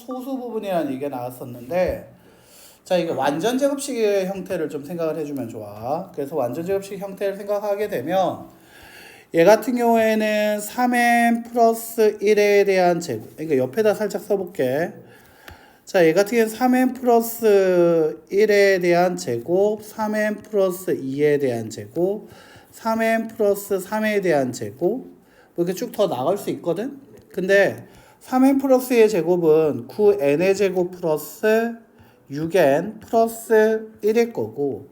소수 부분이라는 얘기가 나왔었는데, 자, 이게 완전 제곱식의 형태를 좀 생각을 해주면 좋아. 그래서 완전 제곱식 형태를 생각하게 되면 얘 같은 경우에는 3n 플러스 1에 대한 제곱. 그러니까 옆에다 살짝 써볼게. 자, 얘 같은 경우는 3n 플러스 1에 대한 제곱, 3n 플러스 2에 대한 제곱, 3n 플러스 3에 대한 제곱, 뭐 이렇게 쭉 더 나갈 수 있거든? 근데 3n 플러스 2의 제곱은 9n의 제곱 플러스 6n 플러스 1일 거고,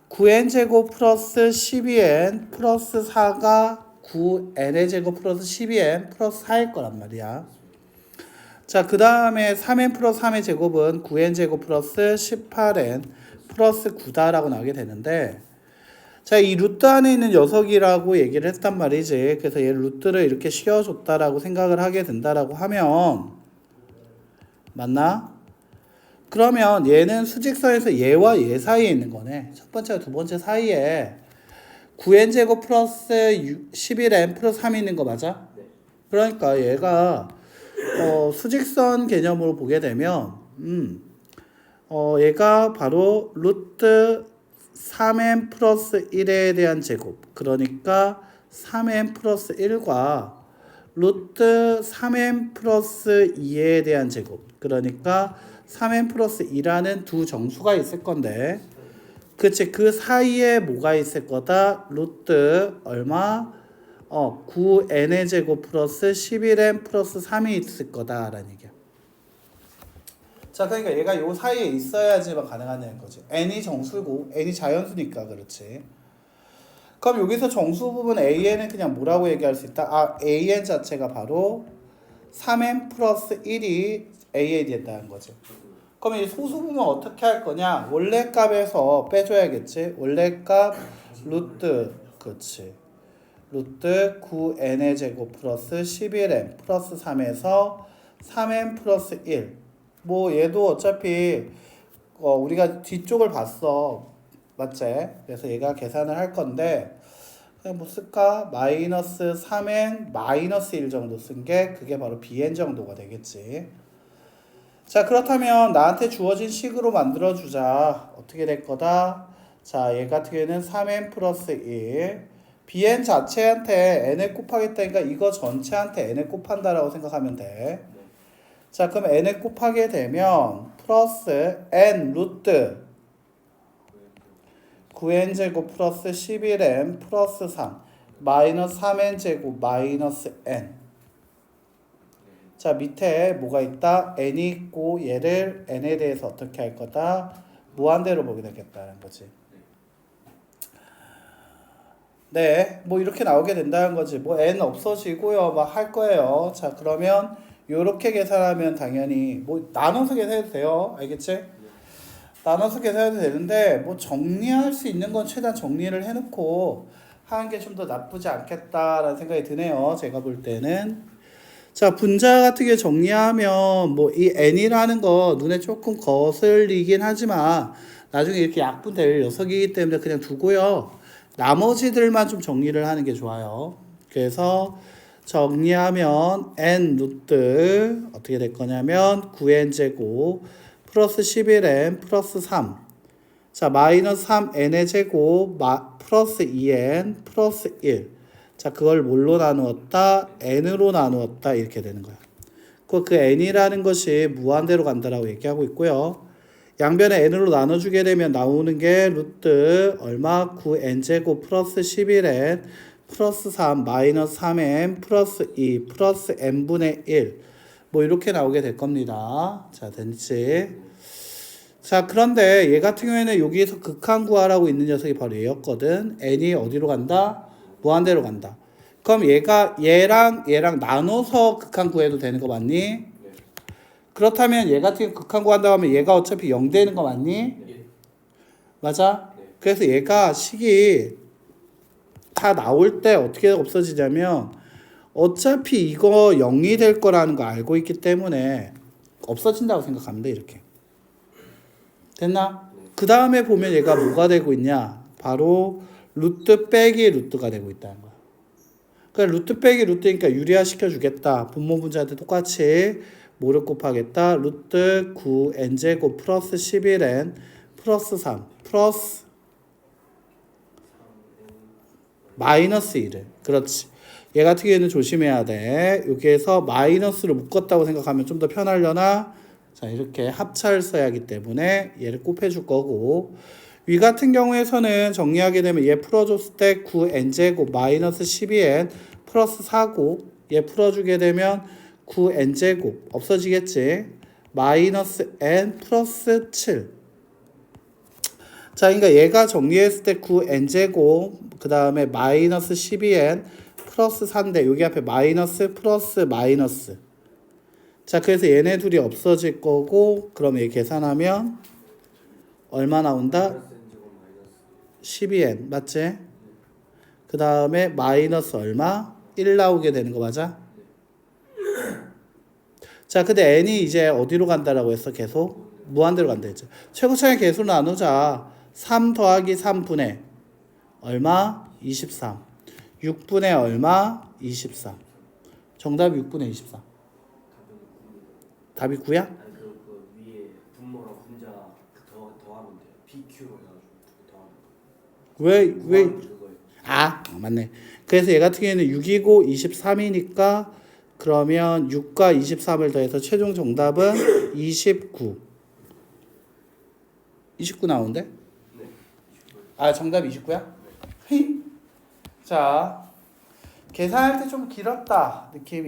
9n 제곱 플러스 12n 플러스 4가 9n의 제곱 플러스 12n 플러스 4일 거란 말이야. 자, 그 다음에 3n 플러스 3의 제곱은 9n 제곱 플러스 18n 플러스 9다라고 나오게 되는데, 자, 이 루트 안에 있는 녀석이라고 얘기를 했단 말이지. 그래서 얘 루트를 이렇게 씌워줬다라고 생각을 하게 된다라고 하면 맞나? 그러면 얘는 수직선에서 얘와 얘 사이에 있는 거네. 첫 번째와 두 번째 사이에 9n 제곱 플러스 11n 플러스 3이 있는 거 맞아? 그러니까 얘가 수직선 개념으로 보게 되면 얘가 바로 루트 3n 플러스 1에 대한 제곱, 그러니까 3n 플러스 1과 루트 3n 플러스 2에 대한 제곱, 그러니까 3n 플러스 2라는 두 정수가 있을 건데, 그치, 그 사이에 뭐가 있을 거다? 루트 얼마? 9n의 제곱 플러스 11n 플러스 3이 있을 거다라는 얘기야. 자, 그러니까 얘가 요 사이에 있어야지만 가능하다는 거지. n이 정수고 n이 자연수니까 그렇지. 그럼 여기서 정수 부분 an은 그냥 뭐라고 얘기할 수 있다? 아, an 자체가 바로 3n 플러스 1이 an이 된다는 거지. 그럼 이 소수 부분 어떻게 할 거냐? 원래 값에서 빼줘야겠지. 원래 값 루트, 그렇지. 루트 9n의 제곱 플러스 11n 플러스 3에서 3n 플러스 1. 뭐 얘도 어차피 우리가 뒤쪽을 봤어. 맞지? 그래서 얘가 계산을 할 건데 그냥 뭐 쓸까? 마이너스 3n 마이너스 1 정도 쓴 게 그게 바로 bn 정도가 되겠지. 자, 그렇다면 나한테 주어진 식으로 만들어주자. 어떻게 될 거다? 자, 얘 같은 경우에는 3n 플러스 1. bn 자체한테 n을 곱하겠다니까 이거 전체한테 n을 곱한다라고 생각하면 돼. 자, 그럼 n을 곱하게 되면 플러스 n 루트 9n 제곱 플러스 11n 플러스 3 마이너스 3n 제곱 마이너스 n. 자, 밑에 뭐가 있다? n이 있고 얘를 n에 대해서 어떻게 할 거다? 무한대로 보게 되겠다는 거지. 네, 뭐 이렇게 나오게 된다는 거지. 뭐 n 없어지고요, 막 할 거예요. 자, 그러면 요렇게 계산하면 당연히 뭐 나눠서 계산해도 돼요. 알겠지? 나눠서 계산해도 되는데 뭐 정리할 수 있는 건 최대한 정리를 해놓고 하는 게 좀 더 나쁘지 않겠다라는 생각이 드네요. 제가 볼 때는. 자, 분자 같은 게 정리하면 뭐 이 n이라는 거 눈에 조금 거슬리긴 하지만 나중에 이렇게 약분될 녀석이기 때문에 그냥 두고요. 나머지들만 좀 정리를 하는 게 좋아요. 그래서 정리하면 n 루트 어떻게 될 거냐면 9n 제곱 플러스 11n 플러스 3. 자, 마이너스 3n의 제곱 플러스 2n 플러스 1. 자, 그걸 뭘로 나누었다? n으로 나누었다. 이렇게 되는 거야. 그 n이라는 것이 무한대로 간다라고 얘기하고 있고요. 양변에 n으로 나눠주게 되면 나오는 게 루트 얼마? 9n 제곱 플러스 11n 플러스 3 마이너스 3n 플러스 2 플러스 n분의 1. 뭐 이렇게 나오게 될 겁니다. 자, 됐지? 자, 그런데 얘 같은 경우에는 여기에서 극한 구하라고 있는 녀석이 바로 얘였거든. n이 어디로 간다? 무한대로 간다. 그럼 얘랑 나눠서 극한 구해도 되는 거 맞니? 네. 그렇다면 얘 같은 경우 극한 구한다고 하면 얘가 어차피 0 되는 거 맞니? 네. 맞아? 네. 그래서 얘가 식이 다 나올 때 어떻게 없어지냐면 어차피 이거 0이 될 거라는 거 알고 있기 때문에 없어진다고 생각하면 돼. 이렇게. 됐나? 그 다음에 보면 얘가 뭐가 되고 있냐? 바로 루트 빼기 루트가 되고 있다는 거야. 그러니까 루트 빼기 루트니까 유리화 시켜주겠다. 분모 분자한테 똑같이 뭐를 곱하겠다? 루트 9n제곱 플러스 11n 플러스 3 플러스 마이너스 1을. 그렇지. 얘 같은 경우에는 조심해야 돼. 여기에서 마이너스를 묶었다고 생각하면 좀 더 편하려나? 자, 이렇게 합차를 써야 하기 때문에 얘를 곱해줄 거고, 위 같은 경우에서는 정리하게 되면 얘 풀어줬을 때 9n제곱 마이너스 12n 플러스 4고, 얘 풀어주게 되면 9n제곱 없어지겠지. 마이너스 n 플러스 7. 자, 그러니까 얘가 정리했을 때 9n제곱 그 다음에 마이너스 12n 플러스 4인데 여기 앞에 마이너스 플러스 마이너스. 자, 그래서 얘네 둘이 없어질 거고, 그럼 얘 계산하면 얼마 나온다? 12n 맞지? 그 다음에 마이너스 얼마? 1 나오게 되는 거 맞아? 자, 근데 n이 이제 어디로 간다라고 했어? 계속 무한대로 간다 했죠. 최고차의 개수로 나누자. 3 더하기 3분의 얼마? 23. 6분의 얼마? 23. 정답이 6분의 23. 답이 9야? 아니 그 위에 분모랑 분자 더하면 돼요. BQ로 해가지고 더하면. 왜? 그거예요. 맞네. 그래서 얘 같은 경우에는 6이고 23이니까 그러면 6과 23을 더해서 최종 정답은 29. 29 나오는데? 네. 정답 29야? 자, 계산할 때 좀 길었다 느낌이.